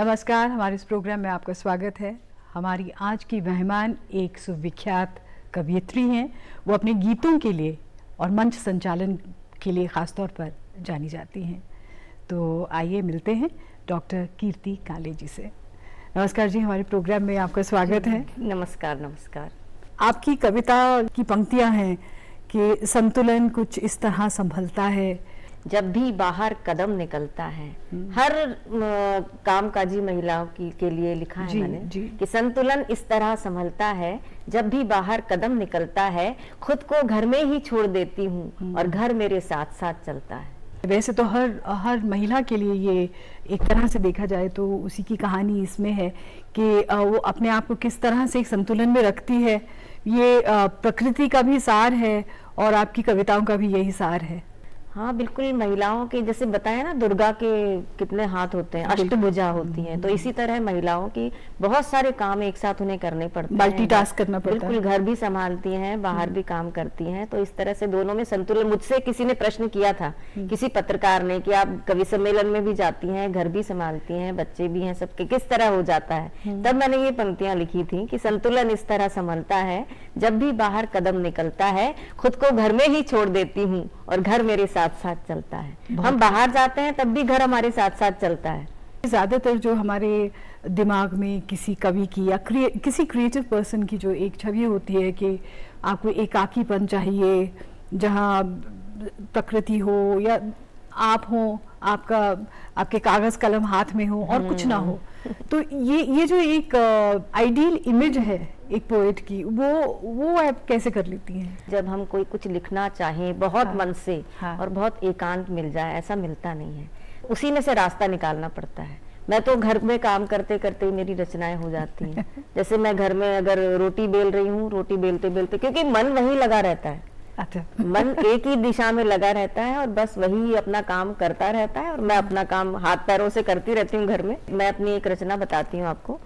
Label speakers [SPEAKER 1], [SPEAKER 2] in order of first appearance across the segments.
[SPEAKER 1] नमस्कार, हमारे इस प्रोग्राम में आपका स्वागत है। हमारी आज की मेहमान एक सुविख्यात कवयित्री हैं। वो अपने गीतों के लिए और मंच संचालन के लिए ख़ास तौर पर जानी जाती हैं। तो आइए मिलते हैं डॉक्टर कीर्ति काले जी से। नमस्कार जी, हमारे प्रोग्राम में आपका स्वागत है।
[SPEAKER 2] नमस्कार। नमस्कार।
[SPEAKER 1] आपकी कविता की पंक्तियां हैं कि संतुलन कुछ इस तरह संभलता है,
[SPEAKER 2] जब भी बाहर कदम निकलता है। हर कामकाजी महिलाओं के लिए लिखा है मैंने कि संतुलन इस तरह संभलता है, जब भी बाहर कदम निकलता है, खुद को घर में ही छोड़ देती हूँ और घर मेरे साथ साथ चलता है।
[SPEAKER 1] वैसे तो हर महिला के लिए ये एक तरह से देखा जाए तो उसी की कहानी इसमें है कि वो अपने आप को किस तरह से एक संतुलन में रखती है। ये प्रकृति का भी सार है और आपकी कविताओं का भी यही सार है।
[SPEAKER 2] हाँ बिल्कुल, महिलाओं के जैसे बताया ना, दुर्गा के कितने हाथ होते हैं, अष्टभुजा होती हैं, तो इसी तरह महिलाओं की बहुत सारे काम एक साथ उन्हें करने पड़ते हैं,
[SPEAKER 1] मल्टीटास्क करना पड़ता है।
[SPEAKER 2] बिल्कुल, घर भी संभालती हैं, बाहर भी काम करती हैं, तो इस तरह से दोनों में संतुलन। मुझसे किसी ने प्रश्न किया था, किसी पत्रकार ने, कि आप कवि सम्मेलन में भी जाती हैं, घर भी संभालती हैं, बच्चे भी हैं, सबके किस तरह हो जाता है। तब मैंने ये पंक्तियां लिखी थी कि संतुलन इस तरह संभलता है, जब भी बाहर कदम निकलता है, खुद को घर में ही छोड़ देती हूँ और घर मेरे साथ साथ चलता है। हम बाहर जाते हैं तब भी घर हमारे साथ साथ चलता है।
[SPEAKER 1] ज्यादातर जो हमारे दिमाग में किसी कवि की या किसी क्रिएटिव पर्सन की जो एक छवि होती है कि आपको एकाकीपन चाहिए, जहाँ प्रकृति हो या आप हो, आपके कागज कलम हाथ में हो और कुछ ना हो। तो ये जो एक आइडियल इमेज है एक पोएट की, वो आप कैसे कर लेती हैं?
[SPEAKER 2] जब हम कोई कुछ लिखना चाहें बहुत मन से और बहुत एकांत मिल जाए, ऐसा मिलता नहीं है, उसी में से रास्ता निकालना पड़ता है। मैं तो घर में काम करते करते ही मेरी रचनाएं हो जाती हैं। जैसे मैं घर में अगर रोटी बेल रही हूँ, रोटी बेलते बेलते, क्योंकि मन वही लगा रहता है, मन एक ही दिशा में लगा रहता है और बस वही अपना काम करता रहता है, और मैं अपना काम हाथ पैरों से करती रहती हूँ घर में। मैं अपनी एक रचना बताती हूँ आपको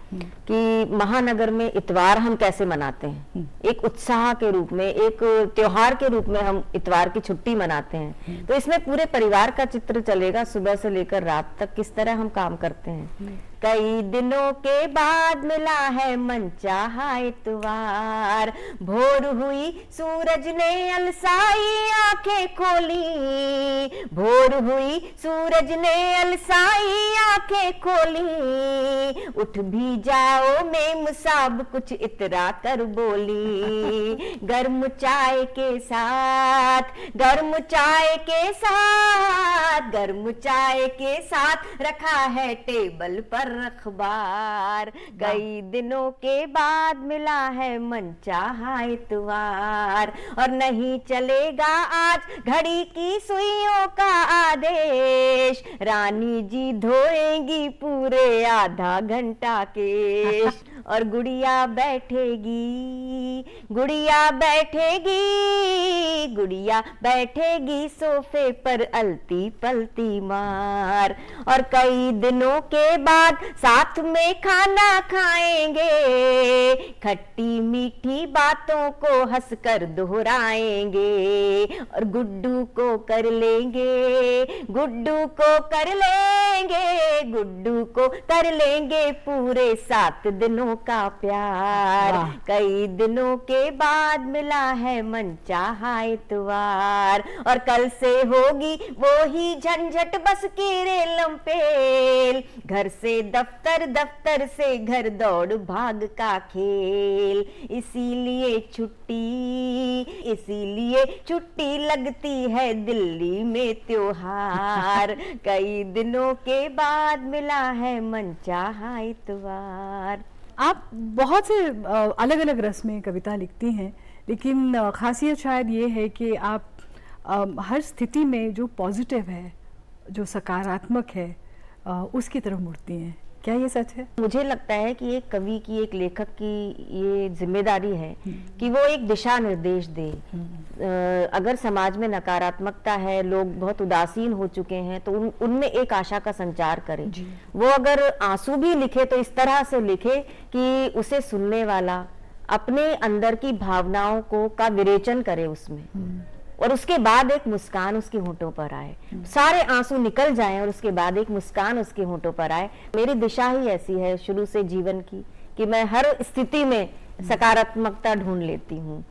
[SPEAKER 2] कि महानगर में इतवार हम कैसे मनाते हैं। एक उत्साह के रूप में, एक त्योहार के रूप में हम इतवार की छुट्टी मनाते हैं। तो इसमें पूरे परिवार का चित्र चलेगा, सुबह से लेकर रात तक किस तरह हम काम करते हैं। कई दिनों के बाद मिला है मनचाहा इतवार, भोर हुई सूरज ने अलसाई आंखें खोली, भोर हुई सूरज ने अलसाई आंखें खोली, उठ भी जाओ मेम साहब कुछ इतरा कर बोली, गर्म चाय के साथ, गर्म चाय के साथ, गर्म चाय के साथ रखा है टेबल पर अखबार, कई दिनों के बाद मिला है मनचाहा इतवार, और नहीं चलेगा आज घड़ी की सुइयों का आदेश, रानी जी धोएंगी पूरे आधा घंटा केश, और गुड़िया बैठेगी, गुड़िया बैठेगी, गुड़िया बैठेगी सोफे पर अलती पलती मार, और कई दिनों के बाद साथ में खाना खाएंगे, खट्टी मीठी बातों को हंसकर दोहराएंगे, और गुड्डू को कर लेंगे, गुड्डू को कर लेंगे, गुड्डू को कर लेंगे पूरे 7 दिनों का प्यार, कई दिनों के बाद मिला है मनचाहा इतवार, और कल से होगी वो ही झंझट बस की रेलम पेल, घर से दफ्तर, दफ्तर से घर दौड़ भाग का खेल, इसीलिए छुट्टी लगती है दिल्ली में त्योहार, कई दिनों के बाद मिला है मनचाहा इतवार।
[SPEAKER 1] आप बहुत से अलग अलग रस में कविता लिखती हैं, लेकिन खासियत शायद ये है कि आप हर स्थिति में जो पॉजिटिव है, जो सकारात्मक है, उसकी तरफ मुड़ती हैं। क्या ये सच है?
[SPEAKER 2] मुझे लगता है कि एक कवि की, एक लेखक की ये जिम्मेदारी है कि वो एक दिशा निर्देश दे। अगर समाज में नकारात्मकता है, लोग बहुत उदासीन हो चुके हैं, तो उनमें एक आशा का संचार करे। वो अगर आंसू भी लिखे तो इस तरह से लिखे कि उसे सुनने वाला अपने अंदर की भावनाओं का विरेचन करे उसमें। और उसके बाद एक मुस्कान उसके होंठों पर आए, सारे आंसू निकल जाएं और उसके बाद एक मुस्कान उसके होंठों पर आए। मेरी दिशा ही ऐसी है शुरू से जीवन की कि मैं हर स्थिति में सकारात्मकता ढूंढ लेती हूँ।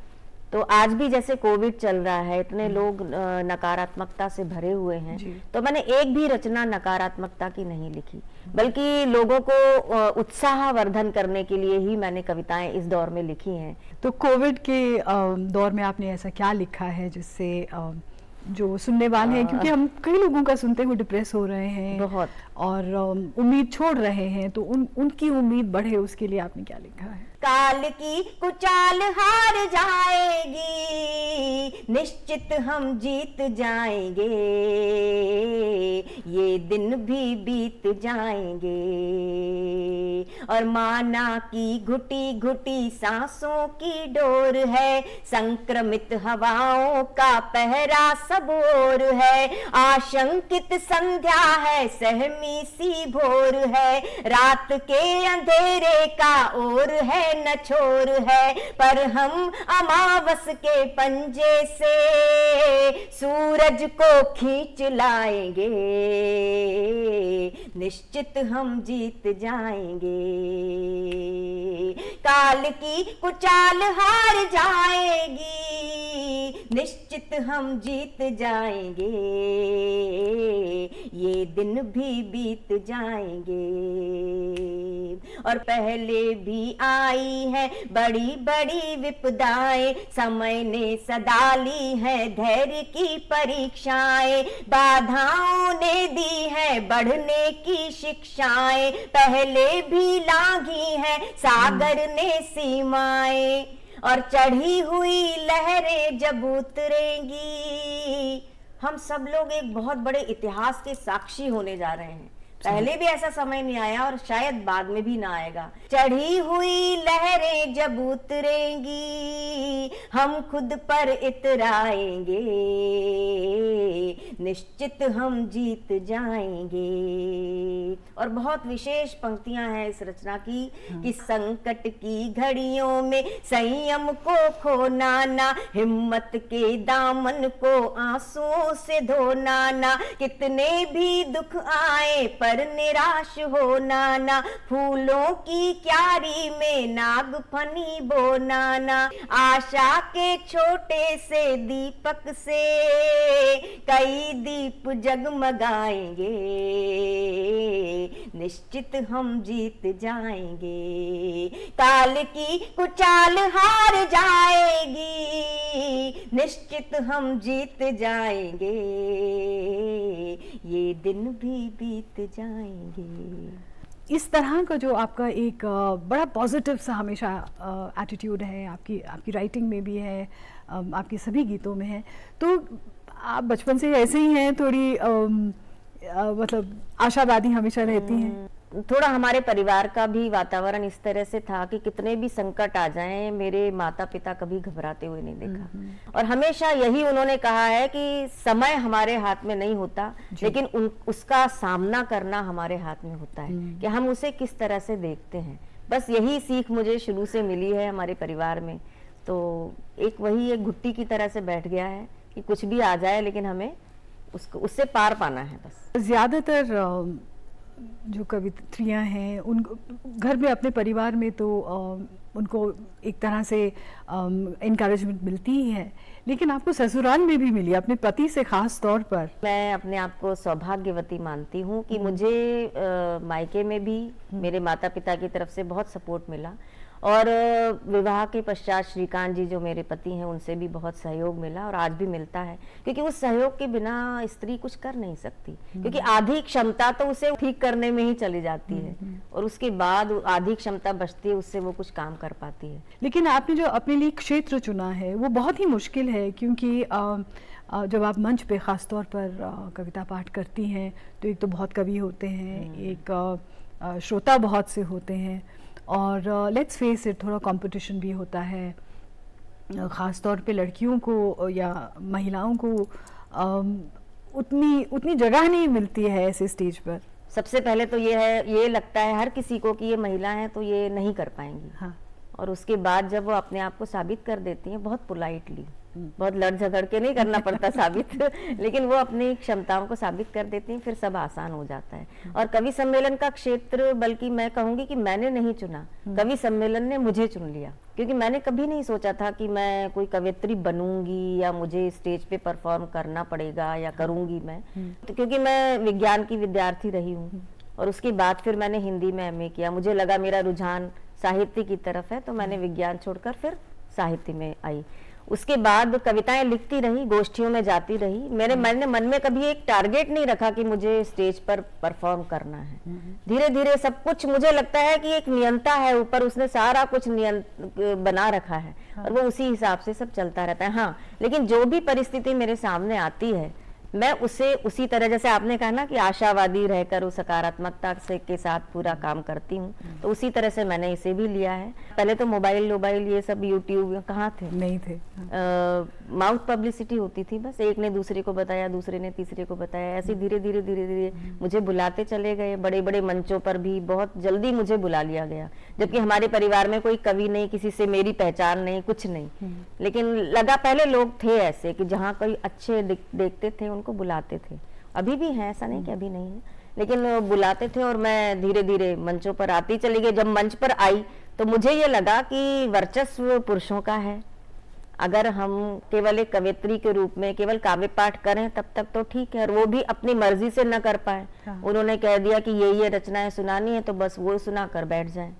[SPEAKER 2] तो आज भी जैसे कोविड चल रहा है, इतने लोग नकारात्मकता से भरे हुए हैं, तो मैंने एक भी रचना नकारात्मकता की नहीं लिखी, बल्कि लोगों को उत्साहवर्धन करने के लिए ही मैंने कविताएं इस दौर में लिखी हैं।
[SPEAKER 1] तो कोविड के दौर में आपने ऐसा क्या लिखा है जिससे जो सुनने वाले हैं, क्योंकि हम कई लोगों का सुनते हुए डिप्रेस हो रहे हैं
[SPEAKER 2] बहुत, और
[SPEAKER 1] उम्मीद छोड़ रहे हैं, तो उनकी उम्मीद बढ़े उसके लिए आपने क्या लिखा है?
[SPEAKER 2] काल की कुचाल हार जाएगी, निश्चित हम जीत जाएंगे, ये दिन भी बीत जाएंगे, और माना की घुटी घुटी सांसों की डोर है, संक्रमित हवाओं का पहरा सब ओर है, आशंकित संध्या है, सहमी सी भोर है, रात के अंधेरे का ओर है न छोर है, पर हम अमावस के पंजे से सूरज को खींच लाएंगे, निश्चित हम जीत जाएंगे, काल की कुचाल हार जाएगी, निश्चित हम जीत जाएंगे, ये दिन भी बीत जाएंगे, और पहले भी आई है बड़ी बड़ी विपदाएं, समय ने सदा ली है धैर्य की परीक्षाएं, बाधाओं ने दी है बढ़ने की शिक्षाएं, पहले भी लांघी है सागर ने सीमाएं, और चढ़ी हुई लहरें जब उतरेंगी, हम सब लोग एक बहुत बड़े इतिहास के साक्षी होने जा रहे हैं। पहले भी ऐसा समय नहीं आया और शायद बाद में भी ना आएगा। चढ़ी हुई लहरें जब उतरेंगी, हम खुद पर इतराएंगे, निश्चित हम जीत जाएंगे। और बहुत विशेष पंक्तियां हैं इस रचना की कि संकट की घड़ियों में संयम को खोना ना, हिम्मत के दामन को आंसुओं से धोना ना, कितने भी दुख आए पर निराश होना ना, फूलों की क्यारी में नाग फनी बोना ना, आशा के छोटे से दीपक से कई दीप जगमगाएंगे, निश्चित हम जीत जाएंगे, काल की कुचाल हार जाएगी, निश्चित हम जीत जाएंगे, ये दिन भी बीत जाएंगे।
[SPEAKER 1] इस तरह का जो आपका एक बड़ा पॉजिटिव सा हमेशा एटीट्यूड है, आपकी राइटिंग में भी है, आपके सभी गीतों में है, तो आप बचपन से ऐसे ही हैं, थोड़ी मतलब आशावादी हमेशा रहती हैं?
[SPEAKER 2] थोड़ा हमारे परिवार का भी वातावरण इस तरह से था कि कितने भी संकट आ जाएं, मेरे माता पिता कभी घबराते हुए नहीं देखा, और हमेशा यही उन्होंने कहा है कि समय हमारे हाथ में नहीं होता, लेकिन उसका सामना करना हमारे हाथ में होता है कि हम उसे किस तरह से देखते हैं। बस यही सीख मुझे शुरू से मिली है हमारे परिवार में। तो एक घुट्टी की तरह से बैठ गया है कि कुछ भी आ जाए, लेकिन हमें उससे पार पाना है। बस
[SPEAKER 1] ज्यादातर जो कवित्रियाँ हैं उन घर में, अपने परिवार में तो उनको एक तरह से इनकरेजमेंट मिलती ही है, लेकिन आपको ससुराल में भी मिली, अपने पति से खास तौर पर।
[SPEAKER 2] मैं अपने आप को सौभाग्यवती मानती हूँ कि मुझे मायके में भी मेरे माता पिता की तरफ से बहुत सपोर्ट मिला, और विवाह के पश्चात श्रीकांत जी जो मेरे पति हैं उनसे भी बहुत सहयोग मिला, और आज भी मिलता है, क्योंकि उस सहयोग के बिना स्त्री कुछ कर नहीं सकती, क्योंकि आधी क्षमता तो उसे ठीक करने में ही चली जाती है, और उसके बाद आधी क्षमता बचती है, उससे वो कुछ काम कर पाती है।
[SPEAKER 1] लेकिन आपने जो अपने लिए क्षेत्र चुना है वो बहुत ही मुश्किल है, क्योंकि जब आप मंच पे ख़ास तौर पर कविता पाठ करती हैं तो एक तो बहुत कवि होते हैं, एक श्रोता बहुत से होते हैं, और लेट्स फेस इट, थोड़ा कंपटीशन भी होता है, ख़ास तौर पे लड़कियों को या महिलाओं को उतनी जगह नहीं मिलती है ऐसे स्टेज पर।
[SPEAKER 2] सबसे पहले तो ये लगता है हर किसी को कि ये महिला हैं तो ये नहीं कर पाएंगी।
[SPEAKER 1] हाँ।
[SPEAKER 2] और उसके बाद जब वो अपने आप को साबित कर देती हैं, बहुत पोलाइटली, बहुत लड़ झगड़ के नहीं करना पड़ता साबित, लेकिन वो अपनी क्षमताओं को साबित कर देती हैं, फिर सब आसान हो जाता है। और कवि सम्मेलन का क्षेत्र, बल्कि मैं कहूँगी कि मैंने नहीं चुना, कवि सम्मेलन ने मुझे चुन लिया, क्योंकि मैंने कभी नहीं सोचा था कि मैं कोई कवियत्री बनूंगी या मुझे स्टेज पे परफॉर्म करना पड़ेगा या करूंगी मैं, तो क्योंकि मैं विज्ञान की विद्यार्थी रही हूँ और उसके बाद फिर मैंने हिंदी में एमए किया, मुझे लगा मेरा रुझान साहित्य की तरफ है, तो मैंने विज्ञान छोड़कर फिर साहित्य में आई। उसके बाद कविताएं लिखती रही, गोष्ठियों में जाती रही। मैंने मन में कभी एक टारगेट नहीं रखा कि मुझे स्टेज पर परफॉर्म करना है। धीरे धीरे सब कुछ, मुझे लगता है कि एक नियंता है ऊपर, उसने सारा कुछ बना रखा है और वो उसी हिसाब से सब चलता रहता है। हाँ, लेकिन जो भी परिस्थिति मेरे सामने आती है मैं उसे उसी तरह, जैसे आपने कहा ना कि आशावादी रहकर उस सकारात्मकता से के साथ पूरा काम करती हूँ, तो उसी तरह से मैंने इसे भी लिया है। पहले तो मोबाइल ये सब यूट्यूब कहाँ थे,
[SPEAKER 1] नहीं थे।
[SPEAKER 2] माउथ पब्लिसिटी होती थी, बस एक ने दूसरे को बताया, दूसरे ने तीसरे को बताया, ऐसे धीरे धीरे मुझे बुलाते चले गए। बड़े बड़े मंचों पर भी बहुत जल्दी मुझे बुला लिया गया, जबकि हमारे परिवार में कोई कवि नहीं, किसी से मेरी पहचान नहीं, कुछ नहीं। लेकिन लगा, पहले लोग थे ऐसे कि जहाँ कोई अच्छे देखते थे उनको बुलाते थे, अभी भी हैं, ऐसा नहीं कि अभी नहीं है, लेकिन बुलाते थे और मैं धीरे धीरे मंचों पर आती चली गई। जब मंच पर आई तो मुझे ये लगा कि वर्चस्व पुरुषों का है। अगर हम केवल एक कवियत्री के रूप में केवल काव्य पाठ करें तब तक तो ठीक है, और वो भी अपनी मर्जी से न कर पाए। हाँ। उन्होंने कह दिया कि ये रचनाएं सुनानी है तो बस वो सुना कर बैठ जाएं।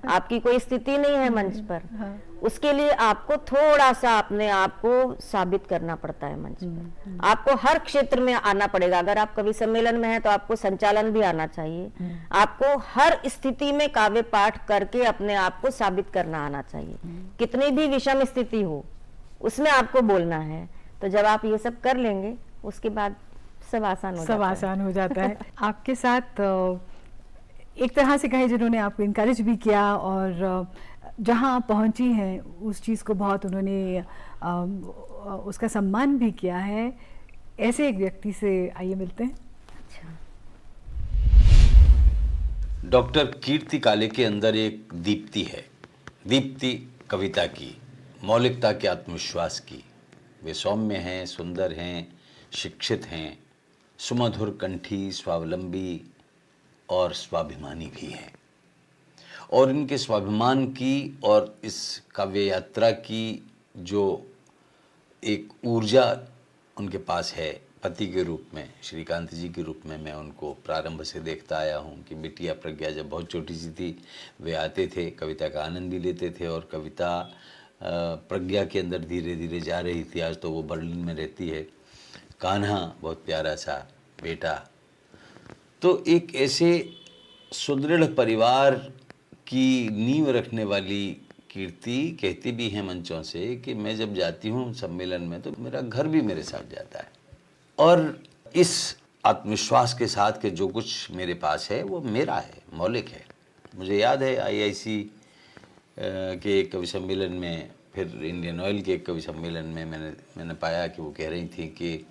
[SPEAKER 2] आपकी कोई स्थिति नहीं है मंच पर। हाँ। उसके लिए आपको थोड़ा सा अपने आप को साबित करना पड़ता है मंच पर। आपको हर क्षेत्र में आना पड़ेगा। अगर आप कवि सम्मेलन में हैं तो आपको संचालन भी आना चाहिए। आपको हर स्थिति में काव्य पाठ करके अपने आप को साबित करना आना चाहिए। कितनी भी विषम स्थिति हो उसमें आपको बोलना है। तो जब आप ये सब कर लेंगे उसके बाद सब आसान हो जाता है।
[SPEAKER 1] आपके साथ एक तरह से कहे जिन्होंने आपको इनकरेज भी किया और जहां आप पहुंची हैं उस चीज़ को बहुत उन्होंने उसका सम्मान भी किया है, ऐसे एक व्यक्ति से आइए मिलते हैं।
[SPEAKER 2] अच्छा।
[SPEAKER 3] डॉक्टर कीर्ति काले के अंदर एक दीप्ति है, दीप्ति कविता की, मौलिकता के, आत्मविश्वास की। वे सौम्य हैं, सुंदर हैं, शिक्षित हैं, सुमधुर कंठी, स्वावलंबी और स्वाभिमानी भी हैं। और इनके स्वाभिमान की और इस काव्य यात्रा की जो एक ऊर्जा उनके पास है, पति के रूप में, श्रीकांत जी के रूप में मैं उनको प्रारंभ से देखता आया हूँ कि बिटिया प्रज्ञा जब बहुत छोटी सी थी वे आते थे, कविता का आनंद भी लेते थे और कविता प्रज्ञा के अंदर धीरे धीरे जा रही थी। आज तो वो बर्लिन में रहती है। कान्हा बहुत प्यारा सा बेटा। तो एक ऐसे सुदृढ़ परिवार की नींव रखने वाली कीर्ति कहती भी हैं मंचों से कि मैं जब जाती हूँ सम्मेलन में तो मेरा घर भी मेरे साथ जाता है। और इस आत्मविश्वास के साथ कि जो कुछ मेरे पास है वो मेरा है, मौलिक है। मुझे याद है IIC के एक कवि सम्मेलन में, फिर इंडियन ऑयल के एक कवि सम्मेलन में मैंने पाया कि वो कह रही थी कि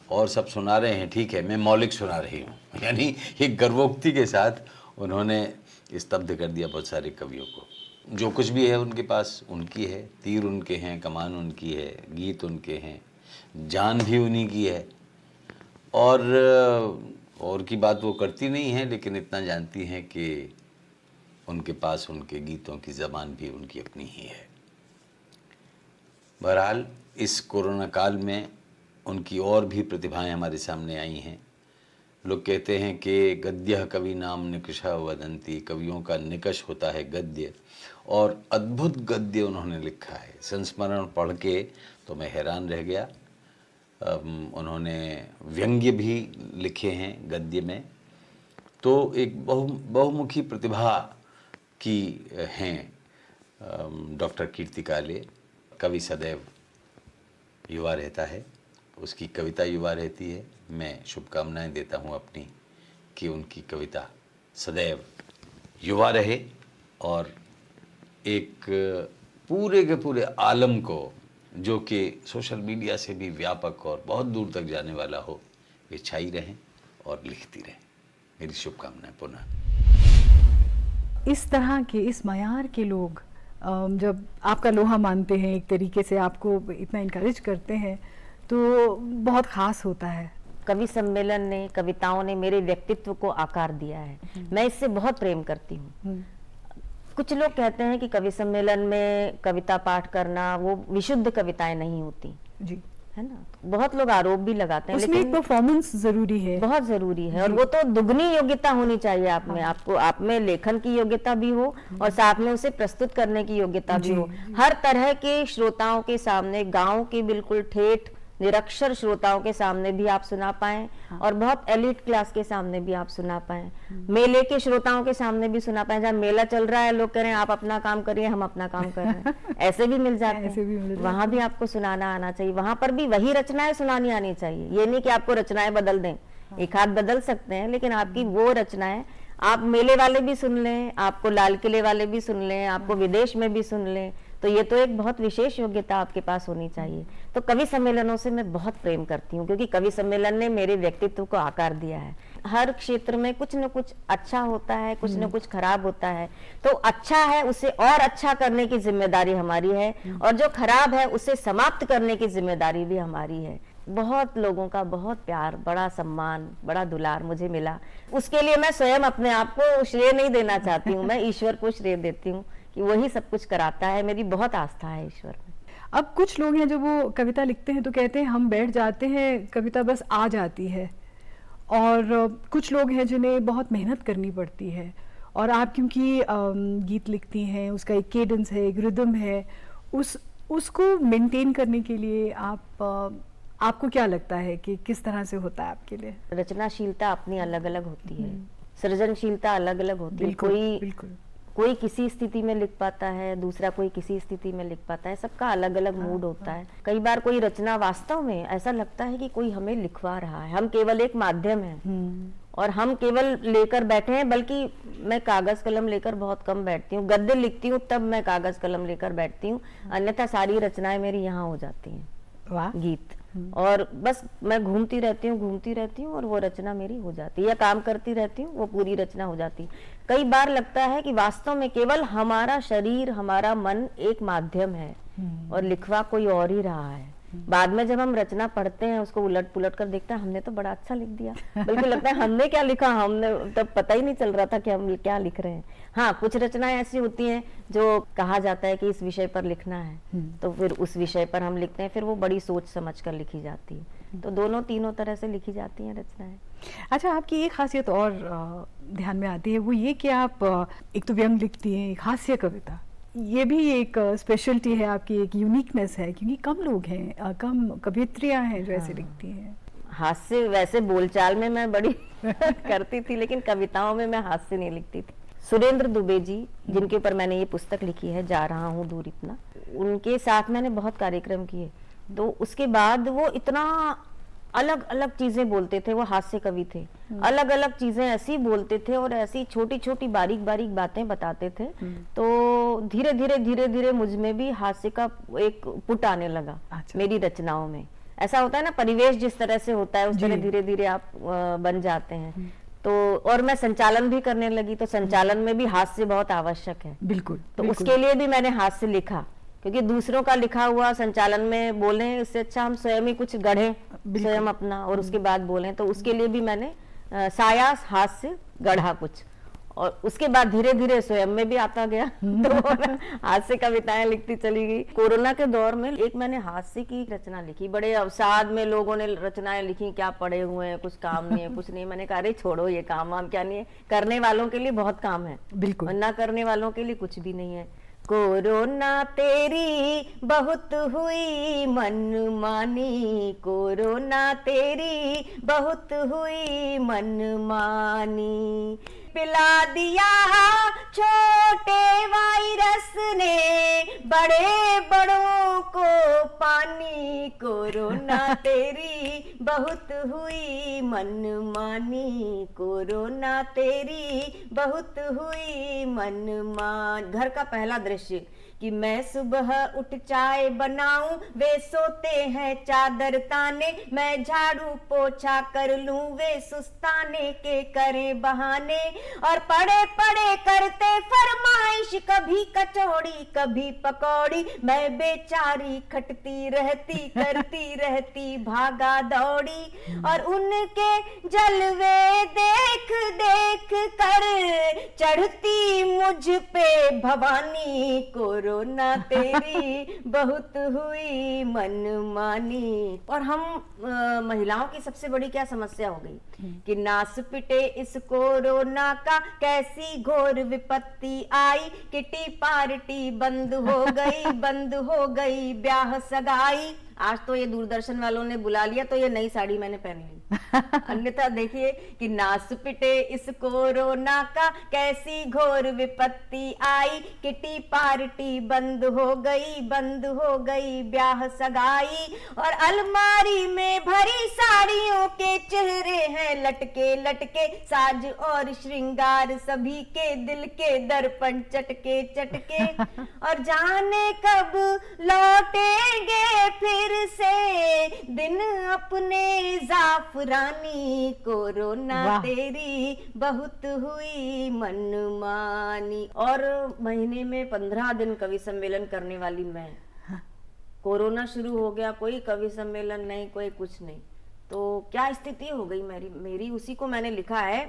[SPEAKER 3] और सब सुना रहे हैं, ठीक है, मैं मौलिक सुना रही हूँ। यानी एक गर्वोक्ति के साथ उन्होंने स्तब्ध कर दिया बहुत सारे कवियों को। जो कुछ भी है उनके पास उनकी है, तीर उनके हैं, कमान उनकी है, गीत उनके हैं, जान भी उन्हीं की है। और की बात वो करती नहीं है, लेकिन इतना जानती हैं कि उनके पास उनके गीतों की ज़बान भी उनकी अपनी ही है। बहरहाल इस कोरोना काल में उनकी और भी प्रतिभाएं हमारे सामने आई हैं। लोग कहते हैं कि गद्य कवि नाम निकष वदंती, कवियों का निकष होता है गद्य, और अद्भुत गद्य उन्होंने लिखा है। संस्मरण पढ़ के तो मैं हैरान रह गया। उन्होंने व्यंग्य भी लिखे हैं गद्य में। तो एक बहुमुखी प्रतिभा की हैं डॉक्टर कीर्ति काले। कवि सदैव युवा रहता है, उसकी कविता युवा रहती है। मैं शुभकामनाएं देता हूं अपनी कि उनकी कविता सदैव युवा रहे और एक पूरे के पूरे आलम को, जो कि सोशल मीडिया से भी व्यापक और बहुत दूर तक जाने वाला हो, वे छाई रहें और लिखती रहें। मेरी शुभकामनाएं पुनः।
[SPEAKER 1] इस तरह के, इस मयार के लोग जब आपका लोहा मानते हैं, एक तरीके से आपको इतना इनकरेज करते हैं, तो बहुत ख़ास होता है।
[SPEAKER 2] कवि सम्मेलन ने, कविताओं ने मेरे व्यक्तित्व को आकार दिया है। मैं इससे बहुत प्रेम करती हूँ। कुछ लोग कहते हैं कि कवि सम्मेलन में कविता पाठ करना वो विशुद्ध कविताएं नहीं होती
[SPEAKER 1] जी,
[SPEAKER 2] है ना। बहुत लोग आरोप भी लगाते हैं,
[SPEAKER 1] उसमें एक परफॉर्मेंस जरूरी है,
[SPEAKER 2] बहुत जरूरी है, और वो तो दुगनी योग्यता होनी चाहिए आप में। आपको आप में लेखन की योग्यता भी हो और साथ में उसे प्रस्तुत करने की योग्यता भी हो। हर तरह के श्रोताओं के सामने, गांव के बिल्कुल ठेठ निरक्षर श्रोताओं के सामने भी आप सुना पाएं, और बहुत एलिट क्लास के सामने भी आप सुना पाएं, मेले के श्रोताओं के सामने भी सुना पाएं। जहाँ मेला चल रहा है, लोग कह रहे हैं आप अपना काम करिए, हम अपना काम कर रहे हैं, ऐसे भी मिल जाते हैं। वहां भी आपको सुनाना आना चाहिए, वहां पर भी वही रचनाएं सुनानी आनी चाहिए। ये नहीं कि आपको रचनाएं बदल दें, एक हाथ बदल सकते हैं, लेकिन आपकी वो रचनाएं आप मेले वाले भी सुन लें, आपको लाल किले वाले भी सुन लें, आपको विदेश में भी सुन लें, तो ये तो एक बहुत विशेष योग्यता आपके पास होनी चाहिए। तो कवि सम्मेलनों से मैं बहुत प्रेम करती हूँ, क्योंकि कवि सम्मेलन ने मेरे व्यक्तित्व को आकार दिया है। हर क्षेत्र में कुछ न कुछ अच्छा होता है, कुछ न कुछ खराब होता है, तो अच्छा है उसे और अच्छा करने की जिम्मेदारी हमारी है, और जो खराब है उसे समाप्त करने की जिम्मेदारी भी हमारी है। बहुत लोगों का बहुत प्यार, बड़ा सम्मान, बड़ा दुलार मुझे मिला। उसके लिए मैं स्वयं अपने आप को श्रेय नहीं देना चाहती हूँ, मैं ईश्वर को श्रेय देती हूँ कि वही सब कुछ कराता है। मेरी बहुत आस्था है ईश्वर में।
[SPEAKER 1] अब कुछ लोग हैं जब वो कविता लिखते हैं तो कहते हैं हम बैठ जाते हैं, कविता बस आ जाती है, और कुछ लोग हैं जिन्हें बहुत मेहनत करनी पड़ती है। और आप क्योंकि गीत लिखती हैं, उसका एक केडेंस है, एक रिदम है, उसको मेंटेन करने के लिए आपको क्या लगता है कि किस तरह से होता है आपके लिए?
[SPEAKER 2] रचनाशीलता अपनी अलग अलग होती है, सृजनशीलता अलग अलग होती है। कोई किसी स्थिति में लिख पाता है, दूसरा कोई किसी स्थिति में लिख पाता है, सबका अलग अलग मूड होता है। कई बार कोई रचना वास्तव में ऐसा लगता है कि कोई हमें लिखवा रहा है, हम केवल एक माध्यम हैं और हम केवल लेकर बैठे हैं। बल्कि मैं कागज कलम लेकर बहुत कम बैठती हूँ, गद्य लिखती हूँ तब मैं कागज कलम लेकर बैठती हूँ, अन्यथा सारी रचनाएं मेरी यहाँ हो जाती हैं।
[SPEAKER 1] वाह।
[SPEAKER 2] गीत और बस मैं घूमती रहती हूँ और वो रचना मेरी हो जाती है, या काम करती रहती हूँ, वो पूरी रचना हो जाती है। कई बार लगता है कि वास्तव में केवल हमारा शरीर, हमारा मन एक माध्यम है और लिखवा कोई और ही रहा है। बाद में जब हम रचना पढ़ते हैं, उसको उलट पुलट कर देखते हैं, हमने तो बड़ा अच्छा लिख दिया, बल्कि लगता है हमने क्या लिखा, हमने तब पता ही नहीं चल रहा था कि हम क्या लिख रहे हैं। हाँ, कुछ रचनाएं ऐसी होती हैं जो कहा जाता है कि इस विषय पर लिखना है, तो फिर उस विषय पर हम लिखते हैं, फिर वो बड़ी सोच समझ कर लिखी जाती है। तो दोनों तीनों तरह से लिखी जाती हैं रचनाएं।
[SPEAKER 1] अच्छा, आपकी एक खासियत और ध्यान में आती है, वो ये कि आप एक तो व्यंग लिखती हैं, एक हास्य कविता, ये भी एक स्पेशलिटी है आपकी, एक यूनिकनेस है, क्योंकि कम लोग हैं, कम कवियत्रियां हैं जो ऐसे लिखती हैं।
[SPEAKER 2] हास्य वैसे बोलचाल में मैं बड़ी करती थी, लेकिन कविताओं में मैं हास्य नहीं लिखती थी। सुरेंद्र दुबे जी, जिनके ऊपर मैंने ये पुस्तक लिखी है, जा रहा हूँ दूर इतना, उनके साथ मैंने बहुत कार्यक्रम किए। तो उसके बाद वो इतना अलग अलग चीजें बोलते थे, वो हास्य कवि थे, अलग अलग चीजें ऐसी बोलते थे और ऐसी छोटी छोटी बारीक बारीक बातें बताते थे। तो धीरे धीरे मुझ में भी हास्य का एक पुट आने लगा। अच्छा। मेरी रचनाओं में ऐसा होता है ना, परिवेश जिस तरह से होता है उस तरह धीरे धीरे आप बन जाते हैं। तो और मैं संचालन भी करने लगी, तो संचालन में भी हास्य बहुत आवश्यक है।
[SPEAKER 1] बिल्कुल।
[SPEAKER 2] तो उसके लिए भी मैंने हास्य लिखा, क्योंकि दूसरों का लिखा हुआ संचालन में बोलें, इससे अच्छा हम स्वयं ही कुछ गढ़ें, स्वयं अपना, और उसके बाद बोलें। तो उसके लिए भी मैंने साया हास्य गढ़ा कुछ, और उसके बाद धीरे धीरे स्वयं में भी आता गया। तो हास्य कविताएं लिखती चली गई। कोरोना के दौर में एक मैंने हास्य की रचना लिखी, बड़े अवसाद में लोगों ने रचनाएं लिखी, क्या पड़े हुए हैं, कुछ काम नहीं है, कुछ नहीं। मैंने कहा अरे छोड़ो, ये काम वाम क्या नहीं है, करने वालों के लिए बहुत काम है, बिल्कुल, ना करने वालों के लिए कुछ भी नहीं है। कोरोना तेरी बहुत हुई मनमानी, कोरोना तेरी बहुत हुई मनमानी, पिला दिया छोटे वायरस ने बड़े बड़ों को पानी, कोरोना तेरी बहुत हुई मनमानी, कोरोना तेरी बहुत हुई मनमानी। घर का पहला दृश्य कि मैं सुबह उठ चाय बनाऊं, वे सोते हैं चादर ताने, मैं झाड़ू पोछा कर लूं, वे सुस्ताने के करें बहाने, और पड़े पड़े करते फरमाइश, कभी कचौड़ी कभी पकौड़ी, मैं बेचारी खटती रहती करती रहती भागा दौड़ी, और उनके जलवे देख देख कर चढ़ती मुझ पे भवानी, कोरोना तेरी बहुत हुई मनमानी। और हम महिलाओं की सबसे बड़ी क्या समस्या हो गई कि नास पिटे इस कोरोना का, कैसी घोर विपत्ति आई, किटी पार्टी बंद हो गई बंद हो गई ब्याह सगाई। आज तो ये दूरदर्शन वालों ने बुला लिया तो ये नई साड़ी मैंने पहन ली, अन्यथा देखिए कि नास पिटे इस कोरोना का, कैसी घोर विपत्ति आई, किटी पार्टी बंद हो गई ब्याह सगाई, और अलमारी में भरी साड़ियों के चेहरे हैं लटके लटके, साज और श्रृंगार सभी के दिल के दर्पण चटके चटके, और जाने कब लौटेंगे फिर से दिन अपने जाफरानी, कोरोना तेरी बहुत हुई मनमानी। और महीने में 15 दिन कवि सम्मेलन करने वाली मैं, कोरोना शुरू हो गया, कोई कवि सम्मेलन नहीं, कोई कुछ नहीं, तो क्या स्थिति हो गई मेरी। उसी को मैंने लिखा है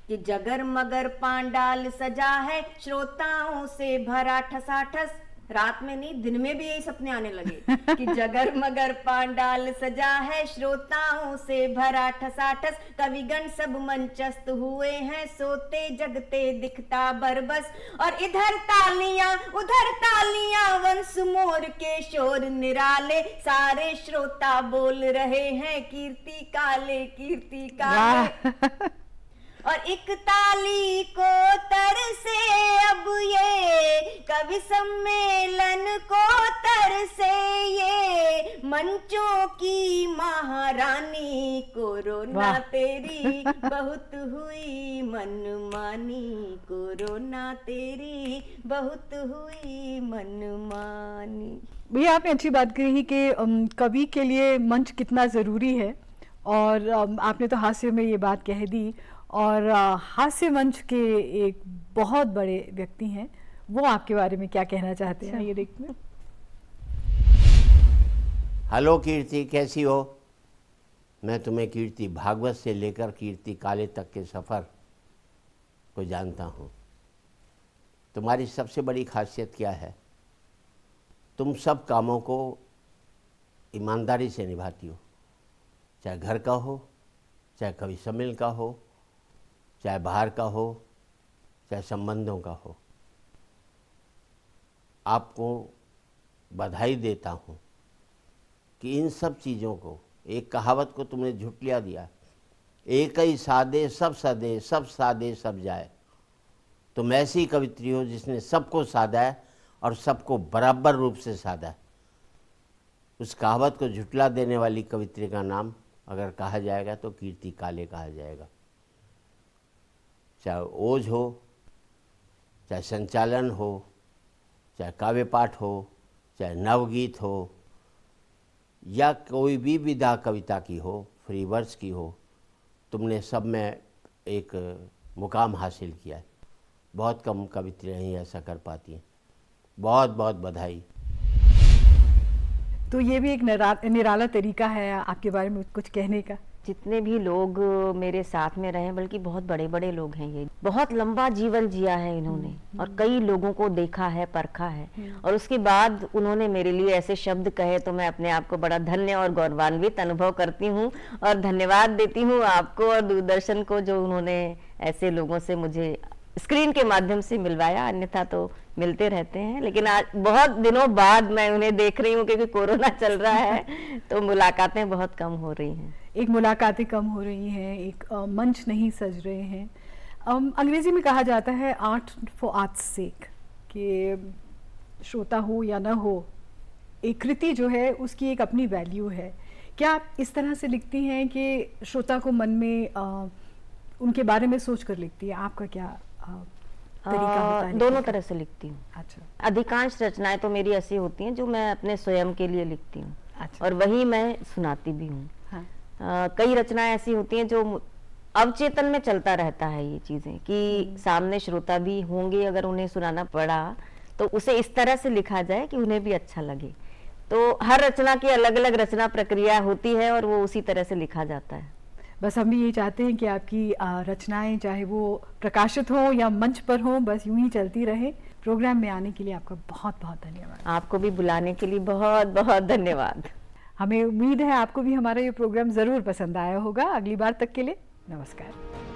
[SPEAKER 2] कि जगर मगर पांडाल सजा है, श्रोताओं से भरा ठसाठस, रात में नहीं दिन में भी यही सपने आने लगे कि जगर मगर पांडाल सजा है, श्रोताओं से भरा ठसाठस, कविगण सब मंचस्त हुए हैं, सोते जगते दिखता बरबस, और इधर तालियां उधर तालियां, वंश मोर के शोर निराले, सारे श्रोता बोल रहे हैं कीर्ति काले कीर्ति काले, और एक ताली को तरसे अब ये कवि सम्मेलन को तरसे ये मंचों की महारानी, कोरोना तेरी बहुत हुई मनमानी, कोरोना तेरी बहुत हुई मनमानी।
[SPEAKER 1] भैया आपने अच्छी बात कही कि कवि के लिए मंच कितना ज़रूरी है, और आपने तो हास्य में ये बात कह दी, और हास्य मंच के एक बहुत बड़े व्यक्ति हैं, वो आपके बारे में क्या कहना चाहते हैं, ये देखते हैं।
[SPEAKER 4] हेलो कीर्ति, कैसी हो? मैं तुम्हें कीर्ति भागवत से लेकर कीर्ति काले तक के सफ़र को जानता हूँ। तुम्हारी सबसे बड़ी खासियत क्या है? तुम सब कामों को ईमानदारी से निभाती हो, चाहे घर का हो, चाहे कवि सम्मेलन का हो, चाहे बाहर का हो, चाहे संबंधों का हो। आपको बधाई देता हूँ कि इन सब चीज़ों को, एक कहावत को तुमने झुटलिया दिया, एक ही सादे सब सदे, सब सादे सब जाए। तुम ऐसी कवित्री हो जिसने सबको साधा है और सबको बराबर रूप से साधा है। उस कहावत को झुटला देने वाली कवित्री का नाम अगर कहा जाएगा तो कीर्ति काले कहा जाएगा। चाहे ओज हो, चाहे संचालन हो, चाहे काव्य पाठ हो, चाहे नवगीत हो, या कोई भी विधा कविता की हो, फ्री वर्स की हो, तुमने सब में एक मुकाम हासिल किया है। बहुत कम कवित्रियाँ ही ऐसा कर पाती हैं। बहुत बहुत बधाई।
[SPEAKER 1] तो ये भी एक निराला तरीका है आपके बारे में कुछ कहने का।
[SPEAKER 2] जितने भी लोग मेरे साथ में रहे, बल्कि बहुत बड़े बड़े लोग हैं, ये बहुत लंबा जीवन जिया है इन्होंने, और कई लोगों को देखा है, परखा है, और उसके बाद उन्होंने मेरे लिए ऐसे शब्द कहे तो मैं अपने आप को बड़ा धन्य और गौरवान्वित अनुभव करती हूँ, और धन्यवाद देती हूँ आपको और दूरदर्शन को जो उन्होंने ऐसे लोगों से मुझे स्क्रीन के माध्यम से मिलवाया। अन्यथा तो मिलते रहते हैं, लेकिन आज बहुत दिनों बाद मैं उन्हें देख रही हूँ क्योंकि कोरोना चल रहा है तो मुलाकातें बहुत कम हो रही हैं।
[SPEAKER 1] एक मुलाकातें कम हो रही हैं, एक मंच नहीं सज रहे हैं। अंग्रेजी में कहा जाता है आर्ट फॉर आर्ट्स सेक, कि श्रोता हो या ना हो, एक कृति जो है उसकी एक अपनी वैल्यू है। क्या आप इस तरह से लिखती हैं कि श्रोता को मन में उनके बारे में सोच कर लिखती है? आपका क्या तरीका होता है?
[SPEAKER 2] दोनों तरह से लिखती हूँ।
[SPEAKER 1] अच्छा
[SPEAKER 2] अधिकांश रचनाएं तो मेरी ऐसी होती हैं जो मैं अपने स्वयं के लिए लिखती हूँ,
[SPEAKER 1] अच्छा।
[SPEAKER 2] और वही मैं सुनाती भी हूँ।
[SPEAKER 1] हाँ।
[SPEAKER 2] कई रचनाएं ऐसी होती हैं जो अवचेतन में चलता रहता है, ये चीजें कि सामने श्रोता भी होंगे, अगर उन्हें सुनाना पड़ा तो उसे इस तरह से लिखा जाए कि उन्हें भी अच्छा लगे। तो हर रचना की अलग अलग रचना प्रक्रिया होती है और वो उसी तरह से लिखा जाता है।
[SPEAKER 1] बस हम भी ये चाहते हैं कि आपकी रचनाएं चाहे वो प्रकाशित हो या मंच पर हो, बस यूं ही चलती रहे। प्रोग्राम में आने के लिए आपका बहुत बहुत धन्यवाद।
[SPEAKER 2] आपको भी बुलाने के लिए बहुत बहुत धन्यवाद।
[SPEAKER 1] हमें उम्मीद है आपको भी हमारा ये प्रोग्राम ज़रूर पसंद आया होगा। अगली बार तक के लिए नमस्कार।